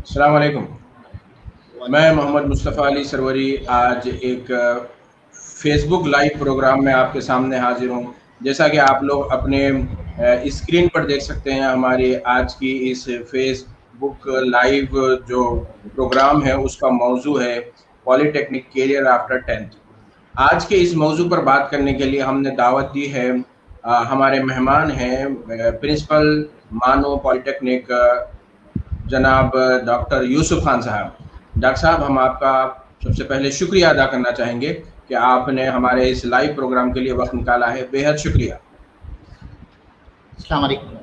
السلام علیکم. میں محمد مصطفیٰ علی سروری آج ایک فیس بک لائیو پروگرام میں آپ کے سامنے حاضر ہوں. جیسا کہ آپ لوگ اپنے اسکرین پر دیکھ سکتے ہیں، ہماری آج کی اس فیس بک لائیو جو پروگرام ہے اس کا موضوع ہے پالی ٹیکنک کیریئر آفٹر 10th. آج کے اس موضوع پر بات کرنے کے لیے ہم نے دعوت دی ہے. ہمارے مہمان ہیں پرنسپل مانو پالی ٹیکنک جناب ڈاکٹر یوسف خان صاحب. ڈاکٹر صاحب، ہم آپ کا سب سے پہلے شکریہ ادا کرنا چاہیں گے کہ آپ نے ہمارے اس لائیو پروگرام کے لیے وقت نکالا ہے. بے حد شکریہ. السلام علیکم.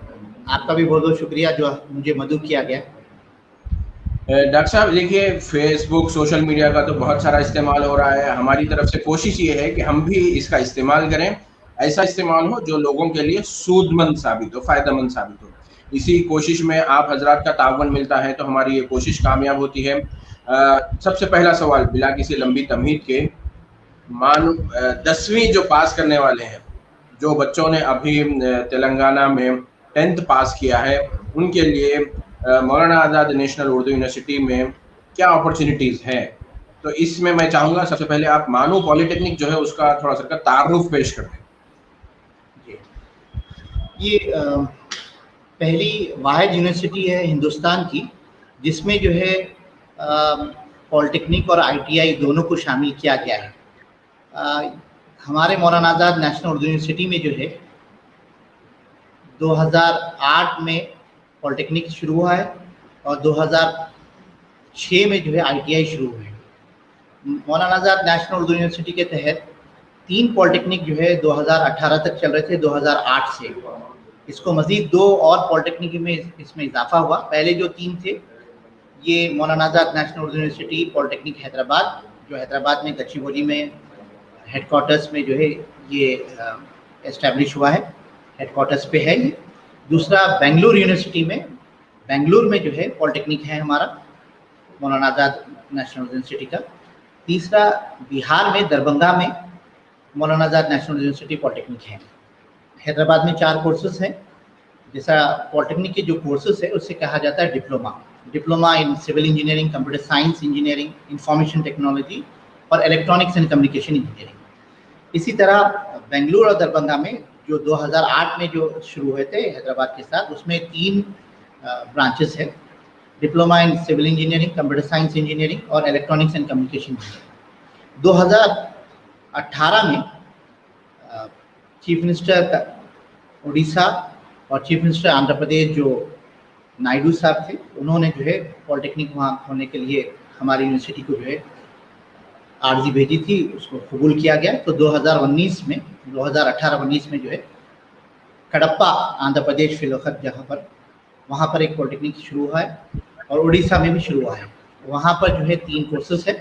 آپ کا بھی بہت بہت شکریہ جو مجھے مدعو کیا گیا. ڈاکٹر صاحب دیکھیے، فیس بک سوشل میڈیا کا تو بہت سارا استعمال ہو رہا ہے. ہماری طرف سے کوشش یہ ہے کہ ہم بھی اس کا استعمال کریں، ایسا استعمال ہو جو لوگوں کے لیے سود مند ثابت ہو، فائدہ مند ثابت ہو. اسی کوشش میں آپ حضرات کا تعاون ملتا ہے تو ہماری یہ کوشش کامیاب ہوتی ہے. سب سے پہلا سوال بلا کسی لمبی تمہید کے، 10ویں جو پاس کرنے والے ہیں، جو بچوں نے ابھی تلنگانہ میں 10th پاس کیا ہے، ان کے لیے مولانا آزاد نیشنل اردو یونیورسٹی میں کیا اپرچونیٹیز ہیں؟ تو اس میں میں چاہوں گا سب سے پہلے آپ مانو پالی ٹیکنک جو ہے اس کا تھوڑا سا تعارف پیش کر دیں. یہ پہلی واحد یونیورسٹی ہے ہندوستان کی جس میں جو ہے پالی ٹیکنک اور ITI دونوں کو شامل کیا گیا ہے. ہمارے مولانا آزاد نیشنل اردو یونیورسٹی میں جو ہے 2008 میں پالی ٹیکنک شروع ہوا ہے اور 2006 میں جو ہے ITI شروع ہوئے. مولانا آزاد نیشنل اردو یونیورسٹی کے تحت 3 پالی ٹیکنک جو ہے 2018 تک چل رہے تھے. 2008 سے اس کو مزید 2 اور پالی ٹیکنک میں اس میں اضافہ ہوا. پہلے جو 3 تھے یہ مولانا آزاد نیشنل اردو یونیورسٹی پالی ٹیکنک حیدرآباد، جو حیدرآباد میں گچی بولی میں ہیڈ کوارٹرز میں جو ہے یہ اسٹیبلش ہوا ہے، ہیڈ کوارٹرز پہ ہے یہ. دوسرا بنگلور یونیورسٹی میں، بنگلور میں جو ہے پالی ٹیکنک ہے ہمارا مولانا آزاد نیشنل یونیورسٹی کا. تیسرا بہار میں دربھنگا میں مولانا آزاد نیشنل یونیورسٹی پالی ٹیکنک ہے. حیدرآباد میں 4 کورسز ہیں. جیسا پالی ٹیکنک کے جو کورسز ہے اسے کہا جاتا ہے diploma in civil engineering, computer science engineering, information technology اور الیکٹرانکس اینڈ کمیونیکیشن انجینئرنگ. اسی طرح بنگلور اور دربھنگا میں جو 2008 میں جو شروع ہوئے تھے حیدرآباد کے ساتھ، اس میں 3 برانچز ہیں: diploma in civil engineering, computer science engineering اور الیکٹرانکس اینڈ کمیونیکیشن انجینئرنگ. 2018 میں چیف منسٹر اڑیسہ اور چیف منسٹر آندھرا پردیش جو نائیڈو صاحب تھے، انہوں نے جو ہے پالی ٹیکنک وہاں کھولنے کے لیے ہماری یونیورسٹی کو جو ہے عرضی بھیجی تھی، اس کو قبول کیا گیا. تو 2019 میں 2018-19 میں جو ہے کڈپا آندھرا پردیش فی الوقت جہاں پر وہاں پر ایک پالی ٹیکنک شروع ہوا ہے اور اڑیسہ میں بھی شروع ہوا ہے. وہاں پر جو ہے 3 کورسز ہیں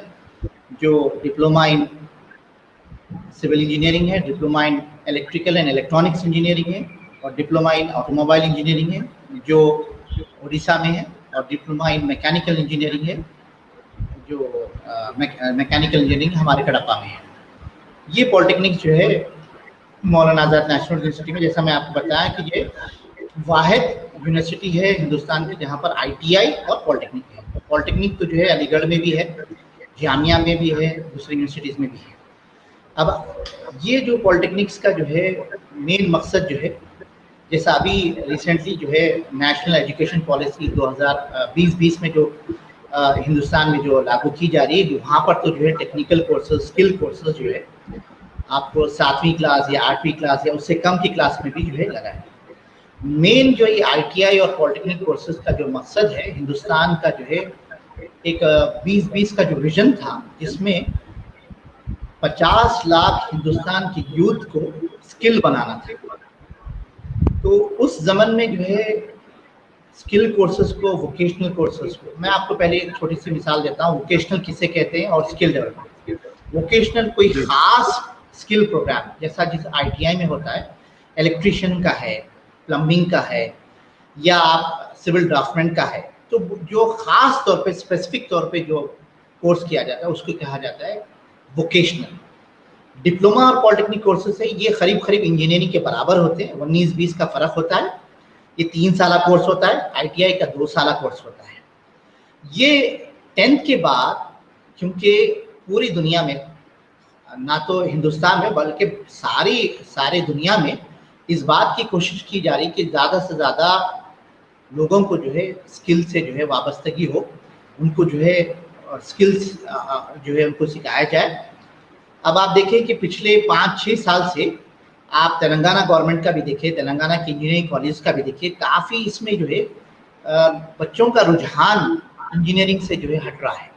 جو ڈپلوما ان سول انجینئرنگ ہے، diploma in electrical and electronics engineering ہے اور diploma in auto mobile engineering ہے جو اڑیسہ میں ہے، اور ڈپلوما ان میکینیکل انجینئرنگ ہے جو میکینیکل انجینئرنگ ہمارے کڈپا میں ہے. یہ پالی ٹیکنک جو ہے مولانا آزاد نیشنل یونیورسٹی میں، جیسا میں آپ کو بتایا کہ یہ واحد یونیورسٹی ہے ہندوستان کی جہاں پر ITI اور پالی ٹیکنک ہے. پالی ٹیکنک تو جو ہے علی گڑھ میں بھی ہے، جامعہ میں بھی ہے، دوسری یونیورسٹیز میں بھی ہے. اب یہ جو پالی ٹیکنکس کا جو ہے مین مقصد جو ہے، جیسا ابھی ریسنٹلی جو ہے نیشنل ایجوکیشن پالیسی 2020 میں جو ہندوستان میں جو لاگو کی جا رہی ہے، وہاں پر تو جو ہے ٹیکنیکل کورسز، اسکل کورسز جو ہے آپ کو 7ویں کلاس یا 8ویں کلاس یا اس سے کم کی کلاس میں بھی جو ہے لگا ہے. مین جو یہ ITI اور پالی ٹیکنک کورسز کا جو مقصد ہے، ہندوستان کا جو ہے ایک 2020 کا جو ویژن تھا جس میں 50 لاکھ ہندوستان کی یوتھ کو اسکل بنانا تھا. تو اس زمن میں جو ہے اسکل کورسز کو، ووکیشنل کورسز کو، میں آپ کو پہلے ایک چھوٹی سی مثال دیتا ہوں ووکیشنل کسے کہتے ہیں اور اسکل ڈیولپمنٹ. ووکیشنل کوئی خاص اسکل پروگرام جیسا جس ITI میں ہوتا ہے، الیکٹریشین کا ہے، پلمبنگ کا ہے، یا آپ سول ڈرافٹمنٹ کا ہے، تو جو خاص طور پہ اسپیسیفک طور پہ جو کورس کیا جاتا ہے اس کو کہا جاتا ہے ووکیشنل. ڈپلوما اور پالی ٹیکنک کورسز ہے، یہ قریب انجینئرنگ کے برابر ہوتے ہیں. 19-20 کا فرق ہوتا ہے. یہ 3 سالہ کورس ہوتا ہے، ITI کا 2 سالہ کورس ہوتا ہے. ये 10th के बाद, क्योंकि पूरी दुनिया में, ना तो हिंदुस्तान में बल्कि सारी दुनिया में इस बात की कोशिश की जा रही कि ज़्यादा से ज़्यादा लोगों को जो है स्किल से जो है वाबस्तगी हो, उनको जो है स्किल्स जो है उनको सिखाया जाए। अब आप देखें कि पिछले 5-6 साल से आप तेलंगाना गवर्नमेंट का भी देखें, तेलंगाना के इंजीनियरिंग कॉलेज का भी देखिए, काफ़ी इसमें जो है बच्चों का रुझान इंजीनियरिंग से जो है हट रहा है।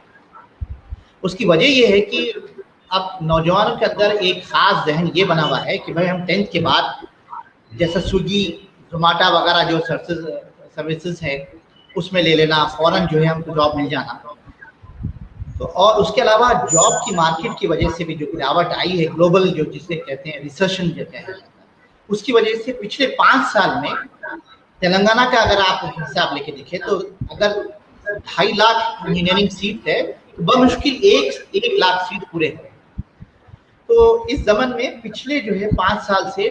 उसकी वजह ये है कि अब नौजवानों के अंदर एक खास जहन ये बना हुआ है कि भाई हम 10th के बाद जैसा स्विगी, जोमेटो वगैरह जो सर्विसेज है उसमें ले लेना, फौरन जो है हमको जॉब मिल जाना। तो और उसके अलावा जॉब की मार्केट की वजह से भी जो गिरावट आई है, ग्लोबल जो जिसे कहते हैं रिसेशन जो कहते हैं, उसकी वजह से पिछले 5 साल में तेलंगाना का अगर आप हिसाब लेके देखें तो अगर 2.5 लाख इंजीनियरिंग सीट है तो बमुश्किल 1 लाख सीट पूरे है। तो इस ज़मन में पिछले जो है 5 साल से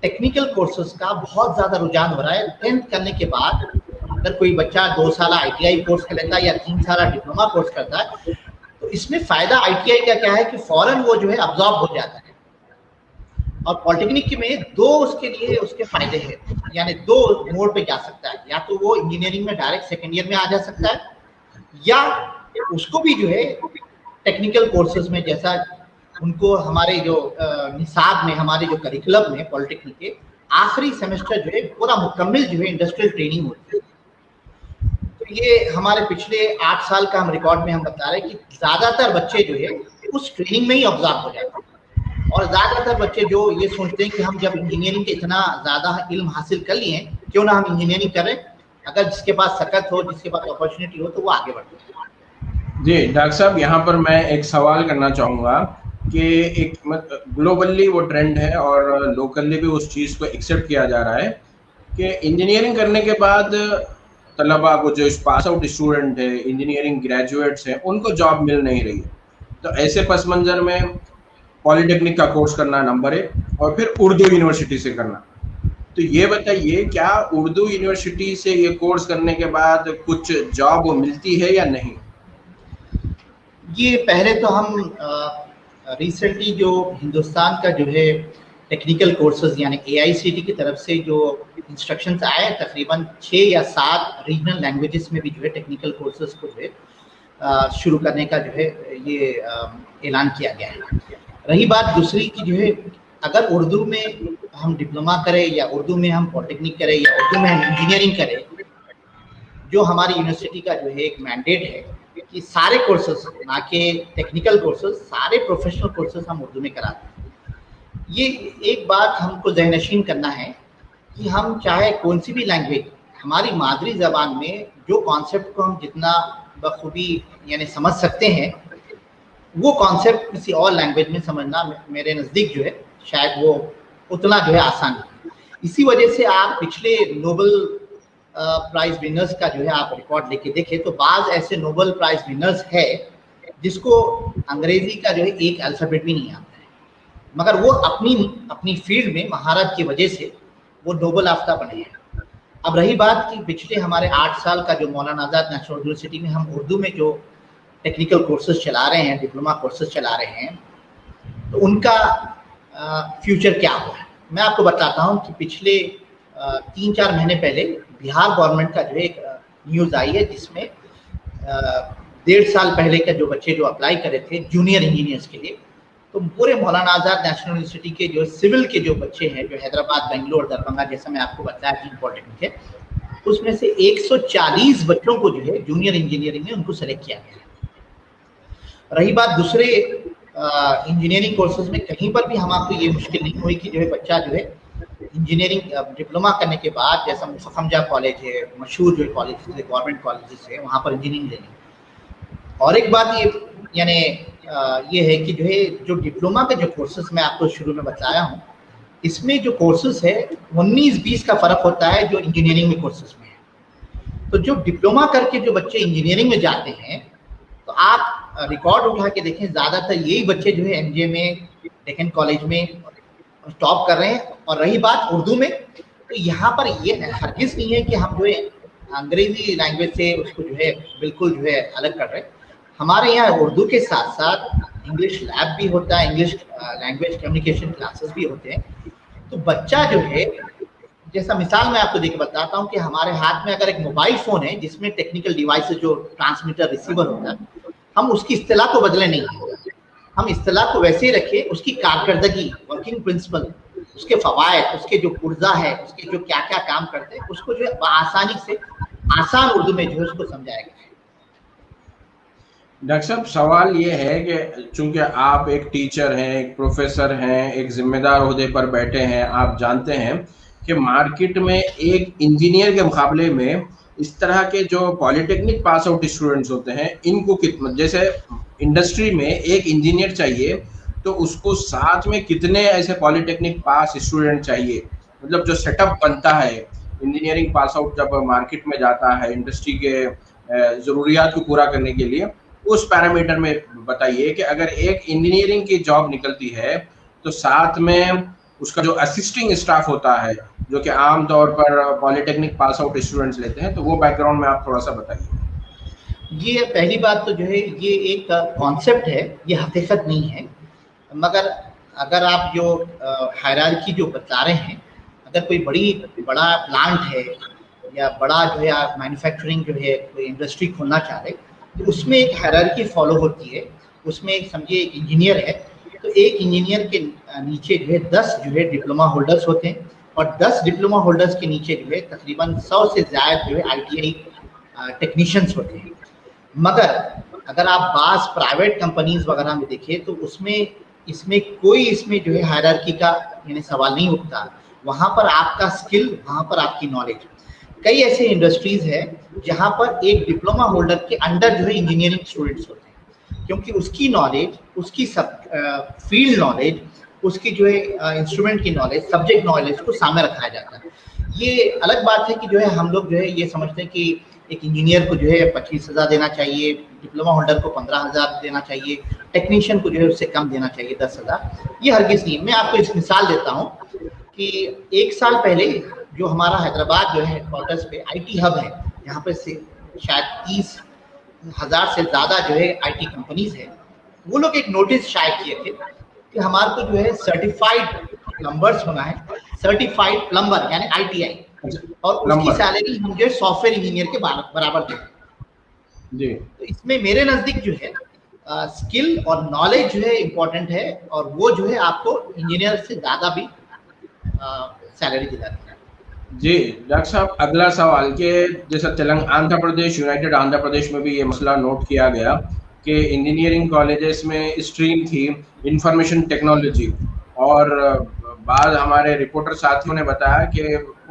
टेक्निकल कोर्सेज का बहुत ज़्यादा रुझान हो रहा है। 10th करने के बाद अगर कोई बच्चा 2 साल ITI कोर्स कर लेता है या 3 साल डिप्लोमा कोर्स करता है, तो इसमें फ़ायदा ITI का क्या है कि फ़ौरन वो जो है अब्जॉर्ब हो जाता है। और पॉलिटेक्निक में 2 उसके लिए उसके फ़ायदे हैं, यानी 2 मोड पे जा सकता है, या तो वो इंजीनियरिंग में डायरेक्ट सेकेंड ईयर में आ जा सकता है, या उसको भी जो है टेक्निकल कोर्सेज में, जैसा उनको हमारे जो निसाब में, हमारे जो करिकुलम में पॉलिटेक्निक के आखिरी सेमेस्टर जो है पूरा मुकम्मल जो है इंडस्ट्रियल ट्रेनिंग होती है। तो ये हमारे पिछले 8 साल का हम रिकॉर्ड में हम बता रहे हैं कि ज़्यादातर बच्चे जो है उस ट्रेनिंग में ही ऑब्जर्व हो जाते हैं। और ज़्यादातर बच्चे जो ये सोचते हैं कि हम जब इंजीनियरिंग के इतना ज़्यादा इल्म हासिल कर लिए हैं, क्यों ना हम इंजीनियरिंग करें, अगर जिसके पास सकत हो, जिसके पास अपॉर्चुनिटी हो तो वो आगे बढ़ते हैं। जी डॉक्टर साहब, यहाँ पर मैं एक सवाल करना चाहूँगा कि एक ग्लोबली वो ट्रेंड है और लोकली भी उस चीज़ को एक्सेप्ट किया जा रहा है कि इंजीनियरिंग करने के बाद तलबा को, जो पास आउट स्टूडेंट है, इंजीनियरिंग ग्रेजुएट्स हैं, उनको जॉब मिल नहीं रही। तो ऐसे पस मंज़र में पॉलिटेक्निक का कोर्स करना नंबर 1 और फिर उर्दू यूनिवर्सिटी से करना। तो ये बताइए, क्या उर्दू यूनिवर्सिटी से ये कोर्स करने के बाद कुछ जॉब मिलती है या नहीं? ये पहले तो हम रिसेंटली जो हिंदुस्तान का जो है टेक्निकल कोर्सेज यानी AICTE की तरफ से जो इंस्ट्रक्शंस आए, तकरीबन 6 या 7 रीजनल लैंग्वेजेस में भी जो है टेक्निकल कोर्सेज को जो है शुरू करने का जो है ये ऐलान किया गया है। रही बात दूसरी की जो है, अगर उर्दू में हम डिप्लोमा करें या उर्दू में हम पॉलिटेक्निक करें या उर्दू में हम इंजीनियरिंग करें, जो हमारी यूनिवर्सिटी का जो है एक मैंडेट है कि सारे कोर्सेज, ना कि टेक्निकल कोर्सेज, सारे प्रोफेशनल कोर्सेज हम उर्दू में कराते हैं। ये एक बात हमको ज़हनशीन करना है कि हम चाहे कौन सी भी लैंग्वेज, हमारी मादरी ज़बान में जो कॉन्सेप्ट को हम जितना बखूबी यानी समझ सकते हैं, वो कॉन्सेप्ट किसी और लैंग्वेज में समझना मेरे नज़दीक जो है शायद वो उतना जो है आसान है। इसी वजह से आप पिछले नोबल प्राइज़ विनर्स का जो है आप रिकॉर्ड लेके देखें तो बाज़ ऐसे नोबल प्राइज़ विनर्स है जिसको अंग्रेज़ी का जो है एक अल्फ़ाबेट भी नहीं आता है, मगर वो अपनी फील्ड में महारत की वजह से वो नोबल आफ्ता बने हैं। अब रही बात कि पिछले हमारे 8 साल का जो मौलाना आज़ाद नेशनल यूनिवर्सिटी में हम उर्दू में जो टेक्निकल कोर्सेज चला रहे हैं, डिप्लोमा कोर्सेज चला रहे हैं, तो उनका फ्यूचर क्या हुआ है मैं आपको बताता हूं कि पिछले 3-4 महीने पहले बिहार गवर्नमेंट का जो एक न्यूज़ आई है जिसमें 1.5 साल पहले का जो बच्चे जो अप्लाई करे थे जूनियर इंजीनियर्स के लिए, तो पूरे मौलाना आज़ाद नेशनल यूनिवर्सिटी के जो सिविल के जो बच्चे हैं जो हैदराबाद, बेंगलोर, दरभंगा, जैसा मैं आपको बताया 3 पॉलिटेक्निक है, उसमें से 140 बच्चों को जो है जूनियर इंजीनियरिंग में उनको सेलेक्ट किया गया है। रही बात दूसरे इंजीनियरिंग कोर्सेज में, कहीं पर भी हम आपको ये मुश्किल नहीं हुई कि जो है बच्चा जो है इंजीनियरिंग डिप्लोमा करने के बाद, जैसा मुफखमजा कॉलेज है, मशहूर जो कॉलेज है, गवर्नमेंट कॉलेजेस है, वहाँ पर इंजीनियरिंग लेनी। और एक बात ये है कि जो है जो डिप्लोमा के जो कोर्सेज मैं आपको शुरू में बताया हूँ, इसमें जो कोर्सेज है 19-20 का फ़र्क होता है जो इंजीनियरिंग में कोर्सेज में है। तो जो डिप्लोमा करके जो बच्चे इंजीनियरिंग में जाते हैं, तो आप रिकॉर्ड उठा के देखें, ज़्यादातर यही बच्चे जो है MJ में, डेक्कन कॉलेज में टॉप कर रहे हैं। और रही बात उर्दू में, तो यहाँ पर ये हरगिज़ नहीं है कि हम जो है अंग्रेजी लैंग्वेज से उसको जो है बिल्कुल जो है अलग कर रहे हैं। हमारे यहाँ उर्दू के साथ साथ इंग्लिश लैब भी होता है, इंग्लिश लैंग्वेज कम्युनिकेशन क्लासेस भी होते हैं। तो बच्चा जो है, जैसा मिसाल मैं आपको देके बताता हूँ कि हमारे हाथ में अगर एक मोबाइल फोन है जिसमें टेक्निकल डिवाइसेस जो ट्रांसमीटर रिसीवर होता है, हम उसकी इस्तिलाह को बदले नहीं, हम इस्तिलाह को वैसे ही रखें, उसकी कारकर्दगी, वर्किंग प्रिंसिपल, उसके फवायद, उसके जो पुर्जा है, उसके जो क्या क्या काम करते हैं, उसको जो है आसानी से आसान उर्दू में जो है उसको समझाया गया है। डॉक्टर साहब, सवाल ये है कि चूंकि आप एक टीचर हैं, एक प्रोफेसर हैं, एक जिम्मेदार ओहदे पर बैठे हैं, आप जानते हैं कि मार्केट में एक इंजीनियर के मुकाबले में इस तरह के जो पॉलिटेक्निक पास आउट स्टूडेंट्स होते हैं, इनको कितना, जैसे इंडस्ट्री में एक इंजीनियर चाहिए तो उसको साथ में कितने ऐसे पॉलिटेक्निक पास स्टूडेंट चाहिए, मतलब जो सेटअप बनता है इंजीनियरिंग पास आउट जब मार्केट में जाता है इंडस्ट्री के ज़रूरियात को पूरा करने के लिए, उस पैरामीटर में बताइए कि अगर एक इंजीनियरिंग की जॉब निकलती है तो साथ में उसका जो असिस्टिंग स्टाफ होता है जो कि आम तौर पर पॉलिटेक्निक पास आउट स्टूडेंट्स लेते हैं, तो वो बैकग्राउंड में आप थोड़ा सा बताइए। ये पहली बात तो जो है ये एक कॉन्सेप्ट है, ये हकीकत नहीं है। मगर अगर आप जो हायरार्की जो बता रहे हैं, अगर कोई बड़ा प्लांट है या बड़ा जो है आप मैन्युफैक्चरिंग जो है कोई इंडस्ट्री खोलना चाह रहे, तो उसमें एक हायरार्की फॉलो होती है। उसमें एक समझिए एक इंजीनियर है, तो एक इंजीनियर के नीचे जो है 10 जो है डिप्लोमा होल्डर्स होते हैं, और 10 डिप्लोमा होल्डर्स के नीचे जो है तकरीबन 100 से ज़्यादा जो है ITI टेक्नीशियंस होते हैं। मगर अगर आप बास प्राइवेट कंपनीज वगैरह में देखें तो इसमें कोई जो है हायरार्की का यानी सवाल नहीं उठता। वहाँ पर आपका स्किल, वहाँ पर आपकी नॉलेज। कई ऐसे इंडस्ट्रीज है जहाँ पर एक डिप्लोमा होल्डर के अंडर जो है इंजीनियरिंग स्टूडेंट्स होते हैं, क्योंकि उसकी नॉलेज, उसकी फील्ड नॉलेज, उसकी जो है इंस्ट्रूमेंट की नॉलेज, सब्जेक्ट नॉलेज को सामने रखाया जाता है। ये अलग बात है कि जो है हम लोग जो है ये समझते हैं कि एक इंजीनियर को जो है 25,000 देना चाहिए, डिप्लोमा होल्डर को 15,000 देना चाहिए, टेक्नीशियन को जो है उससे कम देना चाहिए 10,000। ये हरगिज़ नहीं। मैं आपको इस मिसाल देता हूँ कि 1 साल पहले जो हमारा हैदराबाद जो है हेडक्वार्टर्स पे IT हब है, यहाँ पे से शायद 30,000 से ज़्यादा जो है IT कंपनीज है, वो लोग एक नोटिस शाये किए थे कि हमारे को जो है सर्टिफाइड प्लम्बर्स होना है, सर्टिफाइड प्लम्बर यानी ITI, और उसकी सैलरी हम जो है सॉफ्टवेयर इंजीनियर के बराबर दें जी। तो इसमें मेरे नज़दीक जो है स्किल और नॉलेज जो है इम्पोर्टेंट है, और वो जो है आपको इंजीनियर से ज़्यादा भी सैलरी दिलाती है। जी डॉक्टर साहब, अगला सवाल के जैसा आंध्र प्रदेश, यूनाइटेड आंध्र प्रदेश में भी ये मसला नोट किया गया कि इंजीनियरिंग कॉलेजेस में स्ट्रीम थी इंफॉर्मेशन टेक्नोलॉजी, और बाद हमारे रिपोर्टर साथियों ने बताया कि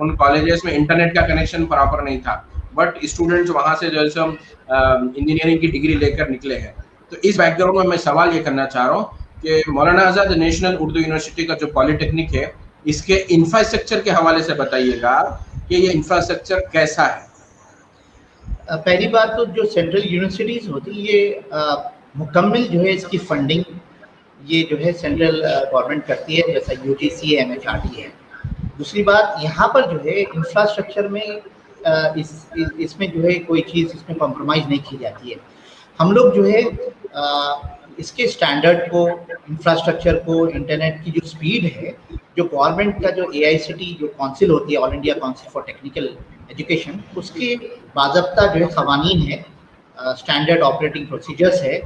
उन कॉलेजेस में इंटरनेट का कनेक्शन प्रॉपर नहीं था, बट स्टूडेंट्स वहाँ से जो है इंजीनियरिंग की डिग्री लेकर निकले हैं। तो इस बैकग्राउंड में मैं सवाल ये करना चाह रहा हूँ कि मौलाना आज़ाद नेशनल उर्दू यूनिवर्सिटी का जो पॉलिटेक्निक है, इसके इंफ्रास्ट्रक्चर के हवाले से बताइएगा कि ये इंफ्रास्ट्रक्चर कैसा है। पहली बात तो जो सेंट्रल यूनिवर्सिटीज़ होती है ये मुकम्मल जो है इसकी फंडिंग ये जो है सेंट्रल गवर्नमेंट करती है, जैसा UGC है, MHRD है। दूसरी बात, यहाँ पर जो है इंफ्रास्ट्रक्चर में इसमें जो है कोई चीज़ इसमें कॉम्प्रोमाइज़ नहीं की जाती है। हम लोग जो है इसके स्टैंडर्ड को, इंफ्रास्ट्रक्चर को, इंटरनेट की जो स्पीड है, जो गवर्नमेंट का जो AICT जो काउंसिल होती है, all India council for technical education, उसके बाज़ाब्ता जो है क़वानीन है, स्टैंडर्ड ऑपरेटिंग प्रोसीजर्स है,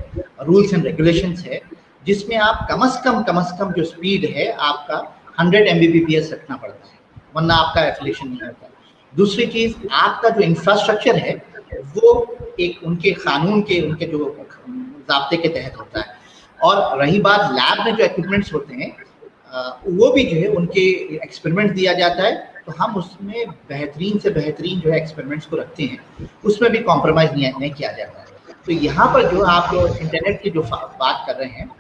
रूल्स एंड रेगुलेशंस है, जिसमें आप कम से कम जो स्पीड है आपका 100 Mbps रखना पड़ता है, वरना आपका एफिलिएशन नहीं होता। दूसरी चीज़, आपका जो इंफ्रास्ट्रक्चर है वो एक उनके कानून के, उनके जो ज़ाब्ते के तहत होता है। और रही बात लैब में जो इक्विपमेंट्स होते हैं वो भी जो है उनके एक्सपेरिमेंट दिया जाता है, तो हम उसमें बेहतरीन से बेहतरीन जो है एक्सपेरिमेंट्स को रखते हैं, उसमें भी कॉम्प्रोमाइज़ नहीं किया जाता है। तो यहाँ पर जो आप इंटरनेट की जो बात कर रहे हैं,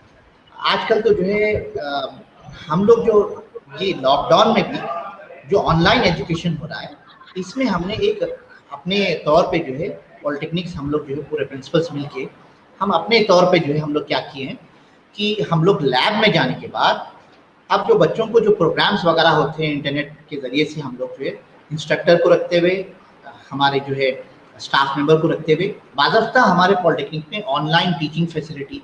आजकल तो जो है हम लोग जो ये लॉकडाउन में भी जो ऑनलाइन एजुकेशन हो रहा है, इसमें हमने एक अपने तौर पे जो है पॉलिटेक्निक्स हम लोग जो है पूरे प्रिंसिपल्स मिलके हम अपने तौर पे जो है हम लोग क्या किए हैं कि हम लोग लैब में जाने के बाद अब जो बच्चों को जो प्रोग्राम्स वगैरह होते हैं इंटरनेट के ज़रिए से, हम लोग जो है इंस्ट्रक्टर को रखते हुए हमारे जो है स्टाफ मेंबर को रखते हुए बाज़ाब्ता हमारे पॉलिटेक्निक में ऑनलाइन टीचिंग फैसिलिटी,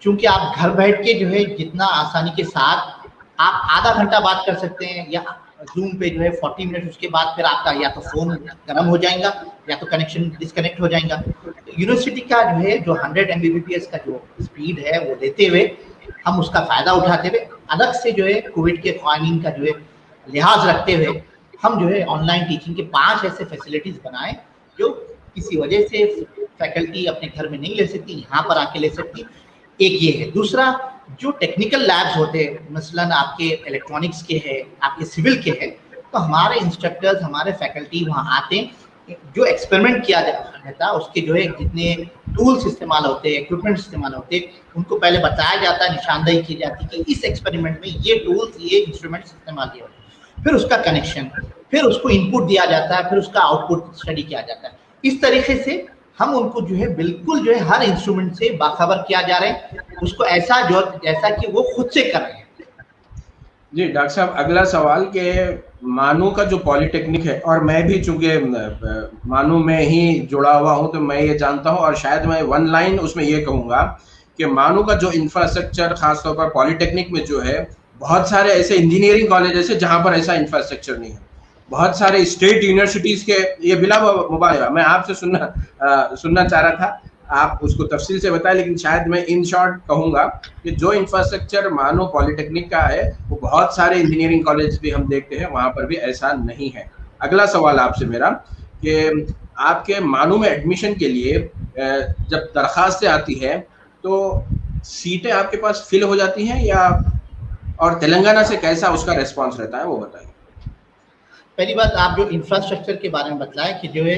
चूँकि आप घर बैठ के जो है जितना आसानी के साथ आप आधा घंटा बात कर सकते हैं या जूम पे जो है 40 मिनट, उसके बाद फिर आपका या तो फ़ोन गर्म हो जाएगा या तो कनेक्शन डिस्कनेक्ट हो जाएगा। यूनिवर्सिटी का जो है जो 100 Mbps का जो स्पीड है वो लेते हुए हम उसका फ़ायदा उठाते हुए अलग से जो है कोविड के कानून का जो है लिहाज रखते हुए हम जो है ऑनलाइन टीचिंग के 5 ऐसे फैसिलिटीज़ बनाए जो किसी वजह से फैकल्टी अपने घर में नहीं ले सकती, यहाँ पर आके ले सकती। एक ये है। दूसरा, जो टेक्निकल लैब्स होते हैं, मसलन आपके इलेक्ट्रॉनिक्स के हैं, आपके सिविल के हैं, तो हमारे इंस्ट्रक्टर्स, हमारे फैकल्टी वहाँ आते हैं, जो एक्सपेरिमेंट किया जाता है उसके जो है जितने टूल्स इस्तेमाल होते हैं, इक्विपमेंट इस्तेमाल होते हैं, उनको पहले बताया जाता है, निशानदेही की जाती है कि इस एक्सपेरिमेंट में ये टूल्स, ये इंस्ट्रूमेंट्स इस्तेमाल किए होते हैं, फिर उसका कनेक्शन, फिर उसको इनपुट दिया जाता है, फिर उसका आउटपुट स्टडी किया जाता है। इस तरीके से हम उनको जो है बिल्कुल जो है हर इंस्ट्रूमेंट से बाखबर किया जा रहे हैं, उसको ऐसा जो जैसा कि वो खुद से कर रहे हैं। जी डॉक्टर साहब, अगला सवाल के मानू का जो पॉलिटेक्निक है, और मैं भी चूंकि मानू में ही जुड़ा हुआ हूं तो मैं ये जानता हूं, और शायद मैं वन लाइन उसमें ये कहूँगा कि मानू का जो इंफ्रास्ट्रक्चर खासतौर पर पॉलिटेक्निक में जो है, बहुत सारे ऐसे इंजीनियरिंग कॉलेजेस है जहाँ पर ऐसा इंफ्रास्ट्रक्चर नहीं है। बहुत सारे स्टेट यूनिवर्सिटीज के, ये बिला मुबालगा मैं आपसे सुनना चाह रहा था, आप उसको तफसील से बताएं, लेकिन शायद मैं इन शॉर्ट कहूँगा कि जो इंफ्रास्ट्रक्चर मानो पॉलिटेक्निक का है वो बहुत सारे इंजीनियरिंग कॉलेज भी हम देखते हैं वहाँ पर भी ऐसा नहीं है। अगला सवाल आपसे मेरा कि आपके मानो में एडमिशन के लिए जब दरखास्तें आती है तो सीटें आपके पास फिल हो जाती हैं या, और तेलंगाना से कैसा उसका रेस्पॉन्स रहता है वो बताइए। पहली बात, आप जो इंफ्रास्ट्रक्चर के बारे में बताया कि जो है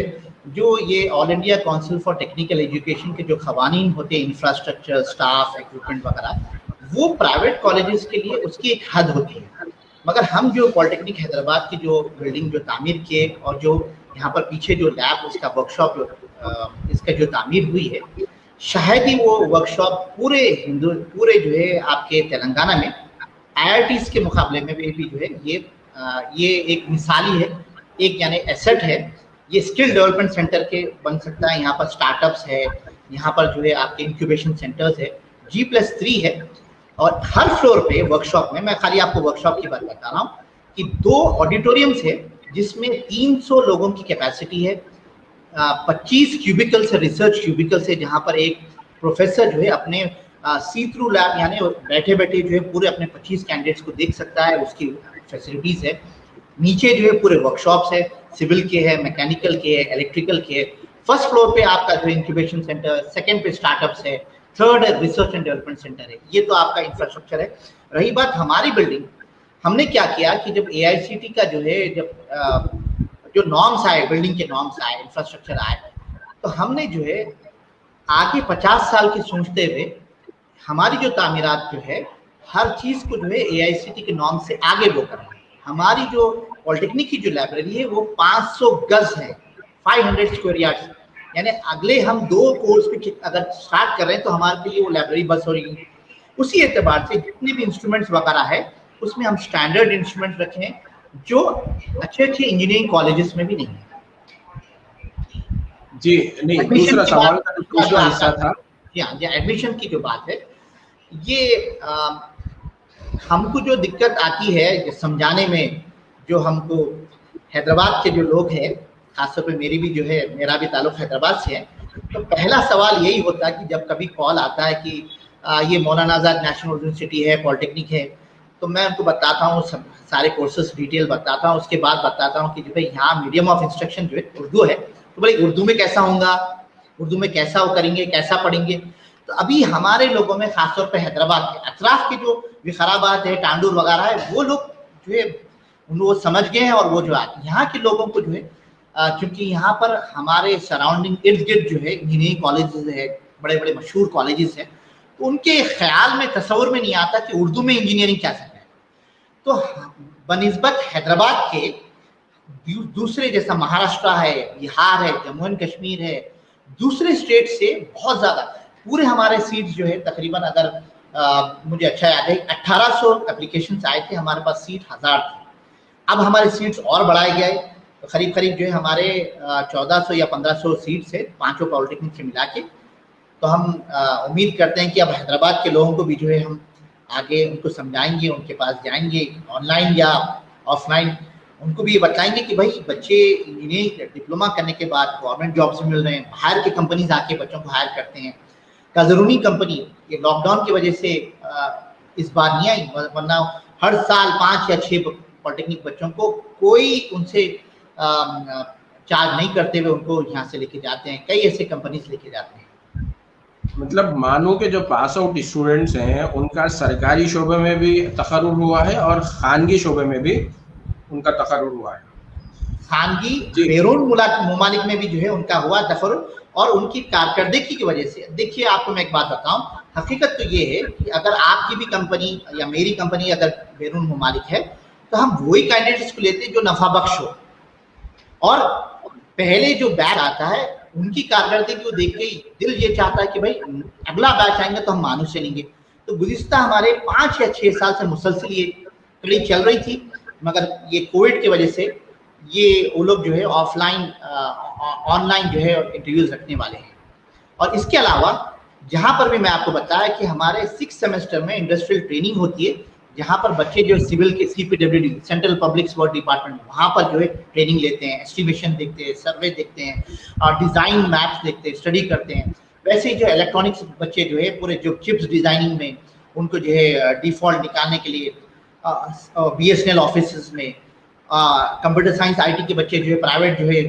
जो ये all India council for technical education के जो खवानीन होते हैं, इंफ्रास्ट्रक्चर, स्टाफ, इक्विपमेंट वगैरह, वो प्राइवेट कॉलेजेस के लिए उसकी एक हद होती है। मगर हम जो पॉलिटेक्निक हैदराबाद की जो बिल्डिंग जो तामीर किए और जो यहाँ पर पीछे जो लैब, उसका वर्कशॉप इसका जो तामीर हुई है, शायद ही वो वर्कशॉप पूरे जो है आपके तेलंगाना में IITs के मुकाबले में भी जो है ये एक मिसाली है, एक यानी एसेट है। ये स्किल डेवलपमेंट सेंटर के बन सकता है। यहाँ पर स्टार्टअप्स है, यहाँ पर जो है आपके इंक्यूबेशन सेंटर्स है, G+3 है, और हर फ्लोर पे वर्कशॉप में, मैं खाली आपको वर्कशॉप की बात बता रहा हूँ कि 2 ऑडिटोरियम्स है जिसमें 300 लोगों की कैपेसिटी है, 25 क्यूबिकल्स है, रिसर्च क्यूबिकल्स है, जहाँ पर एक प्रोफेसर जो है अपने सी थ्रू लैब यानी बैठे बैठे जो है पूरे अपने 25 कैंडिडेट्स को देख सकता है, उसकी फैसिलिटीज है। नीचे जो है पूरे वर्कशॉप्स है, सिविल के है, मैकेनिकल के है, इलेक्ट्रिकल के है। फर्स्ट फ्लोर पे आपका जो इंक्यूबेशन सेंटर, सेकंड पे स्टार्टअप्स है, third research and development centre है। ये तो आपका इंफ्रास्ट्रक्चर है। रही बात हमारी बिल्डिंग, हमने क्या किया कि जब AICT का जो है जब जो नॉर्म्स आए, बिल्डिंग के नॉर्म्स आए, इंफ्रास्ट्रक्चर आए, तो हमने जो है आगे 50 साल की सोचते हुए हमारी जो तामीरात जो है हर चीज को जो है AICT के नॉर्म से आगे वो कर रहे हैं। हमारी जो पॉलिटेक्निक की जो लाइब्रेरी है वो 500 गज है, 500 स्क्वायर यार्ड्स, यानी अगले हम 2 कोर्स पे अगर स्टार्ट कर रहे हैं तो हमारे लिए वो लाइब्रेरी बस हो रही है। उसी एतबार से जितने भी इंस्ट्रूमेंट्स वगैरह है उसमें हम स्टैंडर्ड इंस्ट्रूमेंट रखे हैं जो अच्छे इंजीनियरिंग कॉलेजेस में भी नहीं है। जी नहीं, दूसरा सवाल का दूसरा हिस्सा था, एडमिशन की जो बात है, ये हमको जो दिक्कत आती है समझाने में, जो हमको हैदराबाद के जो लोग हैं, खासतौर पे मेरा भी ताल्लुक हैदराबाद से है, तो पहला सवाल यही होता है कि जब कभी कॉल आता है कि ये मौलाना आज़ाद नेशनल यूनिवर्सिटी है, पॉलिटेक्निक है, तो मैं उनको बताता हूँ सारे कोर्सेज डिटेल बताता हूँ। उसके बाद बताता हूँ कि जो भाई यहाँ मीडियम ऑफ इंस्ट्रक्शन जो है उर्दू है, तो भाई उर्दू में कैसा होगा, उर्दू में कैसा वो करेंगे, कैसा पढ़ेंगे। तो अभी हमारे लोगों में खासतौर पे हैदराबाद के अतराफ के जो विखराबाद है, टांडूर वगैरह है, वो लोग जो है वो समझ गए हैं, और वो जो यहाँ के लोगों को जो है क्योंकि यहाँ पर हमारे सराउंडिंग इर्द गिर्द जो है इंजीनियरिंग कॉलेजेस है, बड़े बड़े मशहूर कॉलेजेस हैं, तो उनके ख्याल में, तस्वुर में नहीं आता कि उर्दू में इंजीनियरिंग क्या सकता है। तो बनिस्बत हैदराबाद के दूसरे, जैसा महाराष्ट्र है, बिहार है, जम्मू एंड कश्मीर है, दूसरे स्टेट से बहुत ज़्यादा पूरे हमारे सीट्स जो है तकरीबन, अगर मुझे अच्छा याद है 1800 एप्लीकेशंस आए थे, हमारे पास सीट 1000 थी। अब हमारे सीट्स और बढ़ाए गए, तो करीब करीब जो है हमारे 1400 या 1500 सीट्स है पांचों पॉलिटेक्निक से मिला के। तो हम उम्मीद करते हैं कि अब हैदराबाद के लोगों को भी जो है हम आगे उनको समझाएंगे, उनके पास जाएंगे ऑनलाइन या ऑफलाइन, उनको भी ये बताएंगे कि भाई बच्चे इंजीनियरिंग डिप्लोमा करने के बाद गवर्नमेंट जॉब्स मिल रहे हैं, बाहर के कंपनीज आके बच्चों को हायर करते हैं। काजरूनी कंपनी ये लॉकडाउन की वजह से इस बार नहीं आई, वरना हर साल 5 या 6 पॉलिटेक्निक बच्चों को कोई उनसे चार्ज नहीं करते हुए उनको यहाँ से लेके जाते हैं, कई ऐसे कंपनीज लेके जाते हैं। मतलब मानो के जो पास आउट स्टूडेंट्स हैं उनका सरकारी शोबे में भी तकर्रुर हुआ है और खानगी शोबे में भी उनका तकर्रुर हुआ है। खानगी बैरून मुमालिक में भी जो है उनका हुआ तकर्रुर, और उनकी कारकर्दगी की वजह से। देखिए आपको मैं एक बात बताऊं, हकीकत तो ये है कि अगर आपकी भी कंपनी या मेरी कंपनी अगर बैरून मुमालिक है तो हम वही कैंडिडेट्स को लेते हैं जो नफा बख्श हो, और पहले जो बैच आता है उनकी कारकर्दगी को देख के दिल ये चाहता है कि भाई अगला बैच आएंगे तो हम मानूस चलेंगे। तो गुज़िश्ता हमारे 5 या 6 साल से मुसलसल ये कड़ी चल रही थी, मगर ये कोविड की वजह से ये वो लोग जो है ऑफलाइन ऑनलाइन जो है इंटरव्यूज रखने वाले हैं। और इसके अलावा जहाँ पर भी मैं आपको बताया कि हमारे 6 सेमेस्टर में इंडस्ट्रियल ट्रेनिंग होती है, जहाँ पर बच्चे जो सिविल के CPWD central public work department वहाँ पर जो है ट्रेनिंग लेते हैं, एस्टिमेशन देखते हैं, सर्वे देखते हैं और डिज़ाइन मैप्स देखते हैं, स्टडी करते हैं। वैसे ही जो इलेक्ट्रॉनिक्स बच्चे जो है पूरे जो चिप्स डिज़ाइनिंग में उनको जो है डिफ़ॉल्ट निकालने के लिए BSNL ऑफिस में, कंप्यूटर साइंस IT के बच्चे जो है प्राइवेट जो है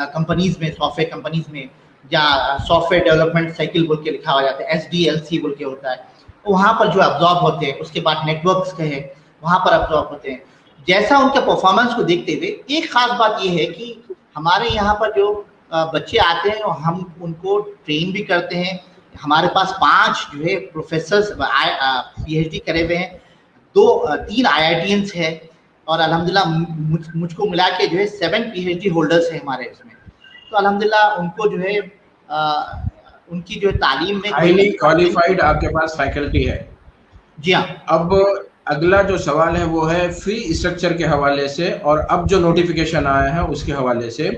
कंपनीज में, सॉफ्टवेयर कंपनीज में, या सॉफ्टवेयर डेवलपमेंट साइकिल बोल के लिखा हुआ जाता है, SDLC बोल के होता है, वहाँ पर जो अब्जॉर्ब होते हैं। उसके बाद नेटवर्क्स के हैं वहाँ पर अब्जॉर्ब होते हैं। जैसा उनके परफॉर्मेंस को देखते हुए एक खास बात ये है कि हमारे यहाँ पर जो बच्चे आते हैं हम उनको ट्रेन भी करते हैं। हमारे पास 5 जो है प्रोफेसर्स PhD करे हुए हैं, 3 IITians है, और अल्हम्दुलिल्लाह मुझको मिला के जो है 7 PhD होल्डर्स है हमारे इसमें। तो अल्हम्दुलिल्लाह उनको जो है उनकी जो तालीम में हाईली क्वालिफाइड आपके पास फैकल्टी है। जी हाँ। अब अगला जो सवाल है वो है फी स्ट्रक्चर के हवाले से, और अब जो नोटिफिकेशन आया है उसके हवाले से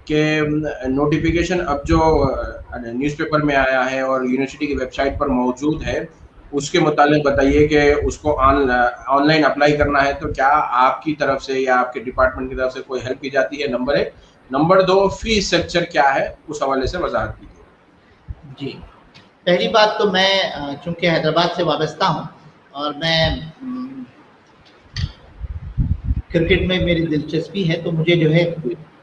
कि नोटिफिकेशन अब जो न्यूज़पेपर में आया है और यूनिवर्सिटी की वेबसाइट पर मौजूद है, उसके मुतालिक बताइए कि उसको ऑनलाइन अप्लाई करना है तो क्या आपकी तरफ से या आपके डिपार्टमेंट की तरफ से कोई हेल्प की जाती है, नंबर 1। नंबर 2, फी स्ट्रक्चर क्या है, उस हवाले से वजाहत कीजिए। जी, पहली बात तो मैं चूँकि हैदराबाद से वाबस्ता हूँ और मैं क्रिकेट में मेरी दिलचस्पी है, तो मुझे जो है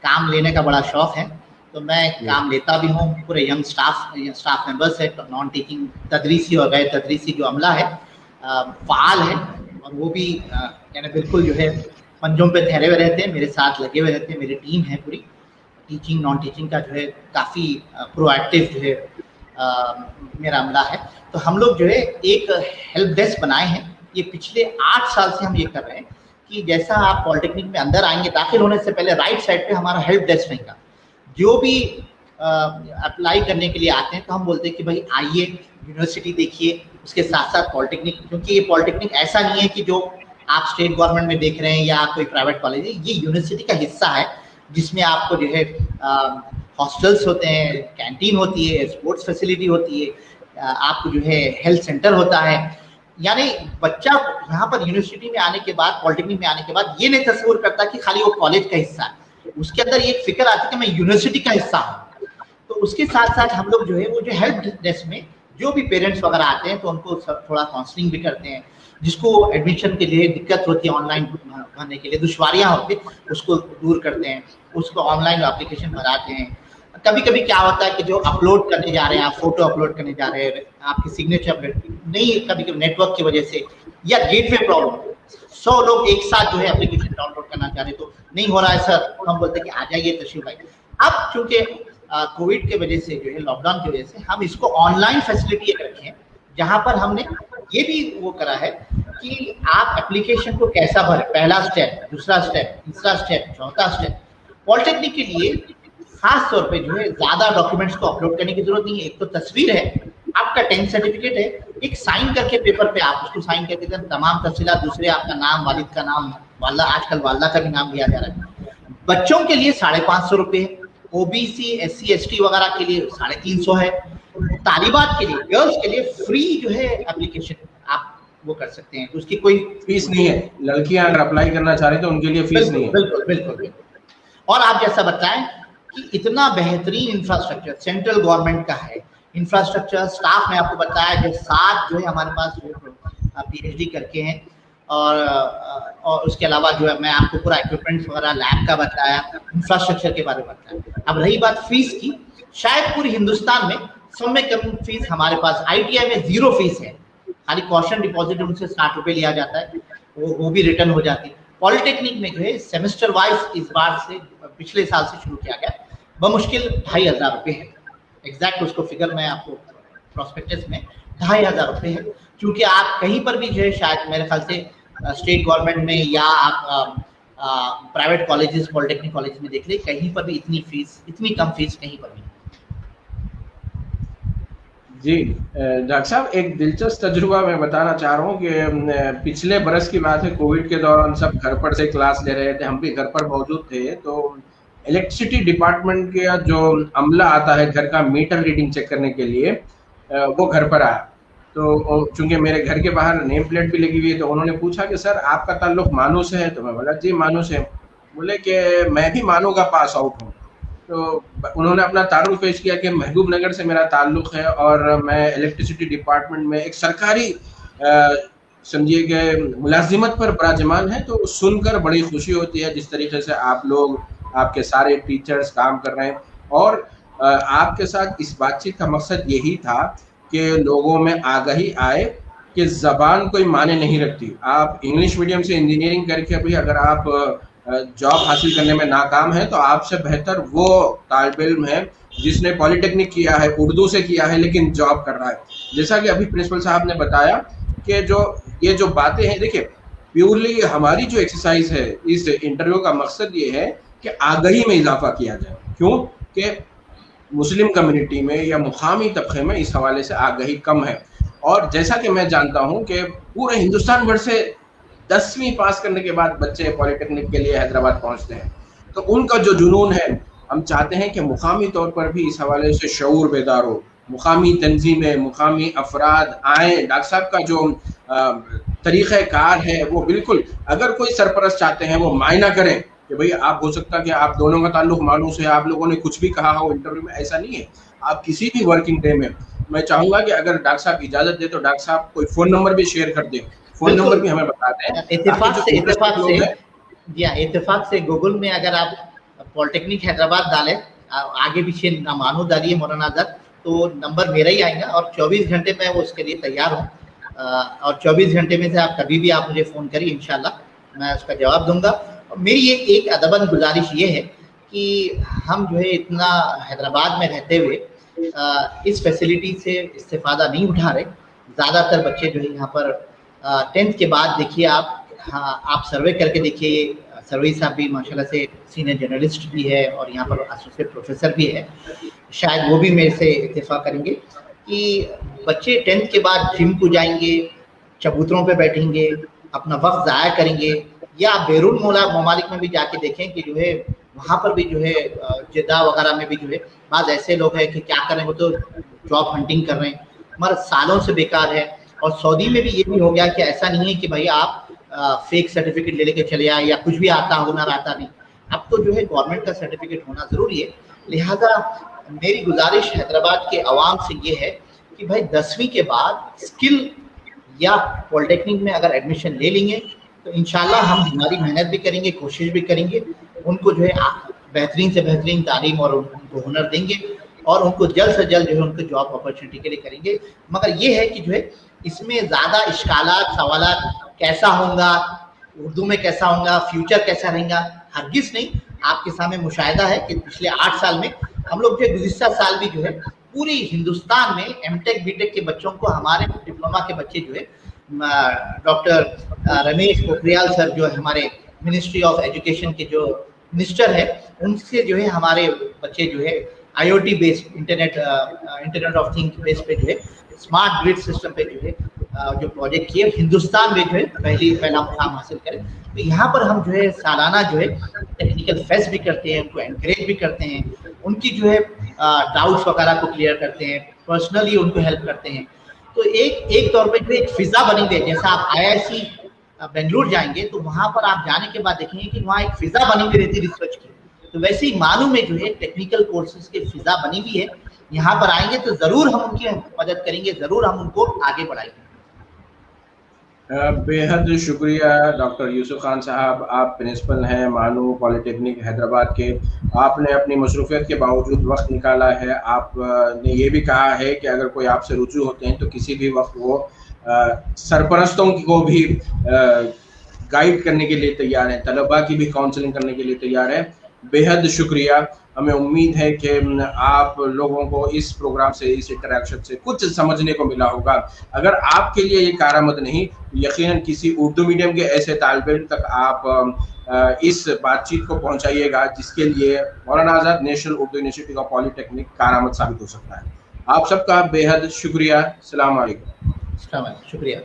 काम लेने का बड़ा शौक़ है, तो मैं काम लेता भी हूँ। पूरे यंग स्टाफ मेंबर्स है, नॉन टीचिंग तदरीसी और गैर तदरीसी जो अमला है फ़ाल है, और वो भी यानी बिल्कुल जो है पंजों पे ठहरे हुए रहते हैं, मेरे साथ लगे हुए रहते हैं। मेरी टीम है पूरी टीचिंग नॉन टीचिंग का जो है काफ़ी प्रोएक्टिव जो है मेरा अमला है। तो हम लोग जो है एक हेल्प डेस्क बनाए हैं, ये पिछले 8 साल से हम ये कर रहे हैं कि जैसा आप पॉलिटेक्निक में अंदर आएंगे, दाखिल होने से पहले राइट साइड पे हमारा हेल्प डेस्क रहेगा। जो भी अप्लाई करने के लिए आते हैं तो हम बोलते हैं कि भाई आइए यूनिवर्सिटी देखिए, उसके साथ साथ पॉलिटेक्निक, क्योंकि ये पॉलिटेक्निक ऐसा नहीं है कि जो आप स्टेट गवर्नमेंट में देख रहे हैं या कोई प्राइवेट कॉलेज है, ये यूनिवर्सिटी का हिस्सा है जिसमें आपको जो है हॉस्टल्स होते हैं, कैंटीन होती है, स्पोर्ट्स फैसिलिटी होती है, आपको जो है हेल्थ सेंटर होता है। यानी बच्चा यहाँ पर यूनिवर्सिटी में आने के बाद, पॉलिटेक्निक में आने के बाद ये नहीं तस्वीर करता कि खाली वो कॉलेज का हिस्सा है, उसके अंदर एक फिक्र आती है कि मैं यूनिवर्सिटी का हिस्सा हूँ। तो उसके साथ साथ हम लोग जो है वो जो हेल्प डेस्क में जो भी पेरेंट्स वगैरह आते हैं तो उनको थोड़ा काउंसलिंग भी करते हैं, जिसको एडमिशन के लिए दिक्कत होती है, ऑनलाइन भरने के लिए दुश्वारियाँ होती है, उसको दूर करते हैं, उसको ऑनलाइन एप्लीकेशन भराते हैं। कभी कभी क्या होता है कि जो अपलोड करने जा रहे हैं, आप फोटो अपलोड करने जा रहे हैं, आपकी सिग्नेचर अपलोड नहीं, कभी कभी नेटवर्क की वजह से या गेटवे प्रॉब्लम, 100 लोग एक साथ जो है एप्लीकेशन डाउनलोड करना चाह रहे तो नहीं हो रहा है सर, तो हम बोलते हैं कि आ जाइए तशरीफ भाई। अब चूंकि कोविड के वजह से जो है, लॉकडाउन की वजह से हम इसको ऑनलाइन फैसिलिटी रखे हैं, जहाँ पर हमने ये भी वो करा है कि आप एप्लीकेशन को कैसा भरें, पहला स्टेप, दूसरा स्टेप, तीसरा स्टेप, चौथा स्टेप। पॉलिटेक्निक के लिए खास तौर पे जो है ज्यादा डॉक्यूमेंट्स को अपलोड करने की जरूरत नहीं है। एक तो तस्वीर है, आपका 10th सर्टिफिकेट है, एक साइन करके पेपर पे आप उसको साइन करके तमाम तफसीलात, दूसरे आपका नाम, वालिद का नाम, वाला आजकल वालदा का भी नाम लिया जा रहा है, बच्चों के लिए 550 रुपये है, ओबीसी SC ST वगैरह के लिए 350 है, तालिबात के लिए गर्ल्स के लिए फ्री जो है एप्लीकेशन आप वो कर सकते हैं, उसकी कोई फीस नहीं है। लड़कियां अगर अप्लाई करना चाह रही तो उनके लिए फीस नहीं है। बिल्कुल बिल्कुल बिल्कुल। और आप जैसा बताएं कि इतना बेहतरीन इंफ्रास्ट्रक्चर सेंट्रल गवर्नमेंट का है, इंफ्रास्ट्रक्चर स्टाफ में आपको बताया जो 7 जो है हमारे पास PhD करके हैं, और उसके अलावा जो है मैं आपको पूरा इक्विपमेंट्स वगैरह लैब का बताया, इंफ्रास्ट्रक्चर के बारे में बताया। अब रही बात फीस की, शायद पूरे हिंदुस्तान में सब में कम फीस हमारे पास, ITI में 0 फीस है, खाली कॉशन डिपॉजिट उनसे 60 रुपये लिया जाता है, वो भी रिटर्न हो जाती है। पॉलिटेक्निक में जो है सेमेस्टर वाइज इस बार से पिछले साल से शुरू किया गया, बमुश्किल 2500 रुपये है, एग्जैक्ट उसको फिगर मैं आपको प्रोस्पेक्टस में 2500 रुपये है, क्योंकि आप कहीं पर भी जो है शायद मेरे ख्याल से स्टेट गवर्नमेंट में या आप प्राइवेट कॉलेजेस पॉलिटेक्निक कॉलेज में देख ले, कहीं पर भी इतनी कम फीस कहीं पर नहीं। जी डॉक्टर साहब, एक दिलचस्प तजुर्बा मैं बताना चाह रहा हूँ कि पिछले बरस की बात है, कोविड के दौरान सब घर पर से क्लास ले रहे थे, हम भी घर पर मौजूद थे, तो इलेक्ट्रिसिटी डिपार्टमेंट का जो अमला आता है घर का मीटर रीडिंग चेक करने के लिए, वो घर पर आया। तो चूंकि मेरे घर के बाहर नेम प्लेट भी लगी हुई है, तो उन्होंने पूछा कि सर आपका ताल्लुक मानू से है? तो मैं बोला जी मानू से। बोले कि मैं भी मानू का पास आउट हूँ। तो उन्होंने अपना तारुफ पेश किया कि महबूब नगर से मेरा ताल्लुक है और मैं इलेक्ट्रिसिटी डिपार्टमेंट में एक सरकारी समझिए कि मुलाजिमत पर बराजमान है। तो सुनकर बड़ी खुशी होती है जिस तरीके से आप लोग, आपके सारे टीचर्स काम कर रहे हैं, और आपके साथ इस बातचीत का मकसद यही था कि लोगों में आगाही आए कि ज़बान कोई माने नहीं रखती। आप इंग्लिश मीडियम से इंजीनियरिंग करके भी अगर आप जॉब हासिल करने में नाकाम है, तो आपसे बेहतर वो तालिब इल्म है जिसने पॉलिटेक्निक किया है, उर्दू से किया है, लेकिन जॉब कर रहा है। जैसा कि अभी प्रिंसिपल साहब ने बताया कि ये जो बातें हैं, देखिए प्योरली हमारी जो एक्सरसाइज है इस इंटरव्यू का मकसद ये है कि आगाही में इजाफा किया जाए। क्यों कि मुस्लिम कम्युनिटी में या मुकामी तबके में इस हवाले से आगाही कम है। और जैसा कि मैं जानता हूँ कि पूरे हिंदुस्तान भर से 10वीं पास करने के बाद बच्चे पॉलिटेक्निक के लिए हैदराबाद पहुँचते हैं, तो उनका जो जुनून है, हम चाहते हैं कि मुकामी तौर पर भी इस हवाले से शऊर बेदार हो, मुकामी तंजीमें, मुकामी अफराद आएँ। डॉक्टर साहब का जो तरीक़ाकार है वो बिल्कुल, अगर कोई सरपरस्त चाहते हैं वो मायना करें कि भाई आप हो सकता कि आप दोनों का ताल्लुक मानूस है, आप लोगों ने कुछ भी कहा हो इंटरव्यू में, ऐसा नहीं है। आप किसी भी वर्किंग डे में, मैं चाहूँगा कि अगर डॉक्टर साहब इजाज़त दे तो डॉक्टर साहब कोई फ़ोन नंबर भी शेयर कर दें, फ़ोन नंबर भी हमें बता दें। इत्तेफाक से गूगल में अगर आप पॉलिटेक्निक हैदराबाद डालें, आगे पीछे मानो डालिए मौलाना आज़ाद, तो नंबर मेरा ही आएगा और 24 घंटे में वो उसके लिए तैयार हूँ। और 24 घंटे में से आप कभी भी आप मुझे फ़ोन करिए, इंशाल्लाह मैं उसका जवाब दूंगा। और मेरी ये एक अदबन गुजारिश ये है कि हम जो है इतना हैदराबाद में रहते हुए इस फैसिलिटी से इस्तेफादा नहीं उठा रहे। ज़्यादातर बच्चे जो है यहाँ पर 10th के बाद देखिए आप सर्वे करके देखिए, सर्वे साहब भी माशाल्लाह से सीनियर जर्नलिस्ट भी है और यहाँ पर एसोसिएट प्रोफेसर भी है, शायद वो भी मेरे से इत्तेफाक करेंगे कि बच्चे 10th के बाद जिम को जाएंगे, चबूतरों पे बैठेंगे, अपना वक्त ज़ाया करेंगे, या बैरून ममालिक में भी जाके देखें कि जो है वहाँ पर भी जो है जिद्दा वगैरह में भी जो है बाद ऐसे लोग हैं कि क्या करें, वो तो जॉब हंटिंग कर रहे हैं, मगर सालों से बेकार है। और सऊदी में भी ये भी हो गया कि ऐसा नहीं है कि भाई आप फेक सर्टिफिकेट ले लेके चले आए या कुछ भी आता हुनर आता नहीं, अब तो जो है गवर्नमेंट का सर्टिफिकेट होना ज़रूरी है। लिहाजा मेरी गुजारिश हैदराबाद के अवाम से ये है कि भाई 10वीं के बाद स्किल या पॉलिटेक्निक में अगर एडमिशन ले लेंगे तो इंशाल्लाह हम हमारी मेहनत भी करेंगे, कोशिश भी करेंगे, उनको जो है बेहतरीन से बेहतरीन तालीम और उनको हुनर देंगे और उनको जल्द से जल्द जो है उनको जॉब अपॉर्चुनिटी के लिए करेंगे। मगर ये है कि जो है इसमें ज़्यादा इश्कालात सवालात कैसा होगा, उर्दू में कैसा होगा, फ्यूचर कैसा रहेगा, हरगिज़ नहीं। आपके सामने मुशाहिदा है कि पिछले 8 साल में हम लोग जो गुज़िश्ता साल भी जो है पूरे हिंदुस्तान में एमटेक बीटेक के बच्चों को, हमारे डिप्लोमा के बच्चे जो है डॉक्टर रमेश पोखरियाल सर जो है हमारे मिनिस्ट्री ऑफ एजुकेशन के जो मिनिस्टर है, उनसे जो है हमारे बच्चे जो है IoT based internet of thing base पे जो है स्मार्ट ग्रिड सिस्टम पे जो है जो प्रोजेक्ट किए हिंदुस्तान में जो है पहला मुकाम हासिल करें। तो यहाँ पर हम जो है सालाना जो है टेक्निकल फेस्ट भी करते हैं, उनको एनकरेज भी करते हैं, उनकी जो है डाउट्स वगैरह को क्लियर करते हैं, पर्सनली उनको हेल्प करते हैं। तो एक तौर पे जो एक फिजा बनी हुई है, जैसा आप IISc बेंगलुरु जाएंगे तो वहाँ पर आप जाने के बाद देखेंगे कि वहाँ एक फिजा बनी हुई रहती है रिसर्च की। तो वैसे ही मानू में जो है टेक्निकल कोर्सेज की फिजा बनी हुई है। यहाँ पर आएंगे तो जरूर हम उनकी मदद करेंगे, जरूर हम उनको आगे बढ़ाएंगे। बेहद शुक्रिया डॉक्टर यूसुफ खान साहब, आप प्रिंसिपल हैं मानू पॉलिटेक्निक हैदराबाद के। आपने अपनी मसरूफियत के बावजूद वक्त निकाला है। आपने ये भी कहा है कि अगर कोई आपसे रुजू होते हैं तो किसी भी वक्त वो सरपरस्तों को भी गाइड करने के लिए तैयार हैं, तलबा की भी काउंसलिंग करने के लिए तैयार है। बेहद शुक्रिया। हमें उम्मीद है कि आप लोगों को इस प्रोग्राम से, इस इंटरेक्शन से कुछ समझने को मिला होगा। अगर आपके लिए ये कारआमद नहीं, यकीनन किसी उर्दू मीडियम के ऐसे तालिब इल्म तक आप इस बातचीत को पहुंचाइएगा जिसके लिए मौलाना आज़ाद नेशनल उर्दू यूनिवर्सिटी का पॉलिटेक्निक कारआमद साबित हो सकता है। आप सबका बेहद शुक्रिया। अस्सलाम वालेकुम। शुक्रिया।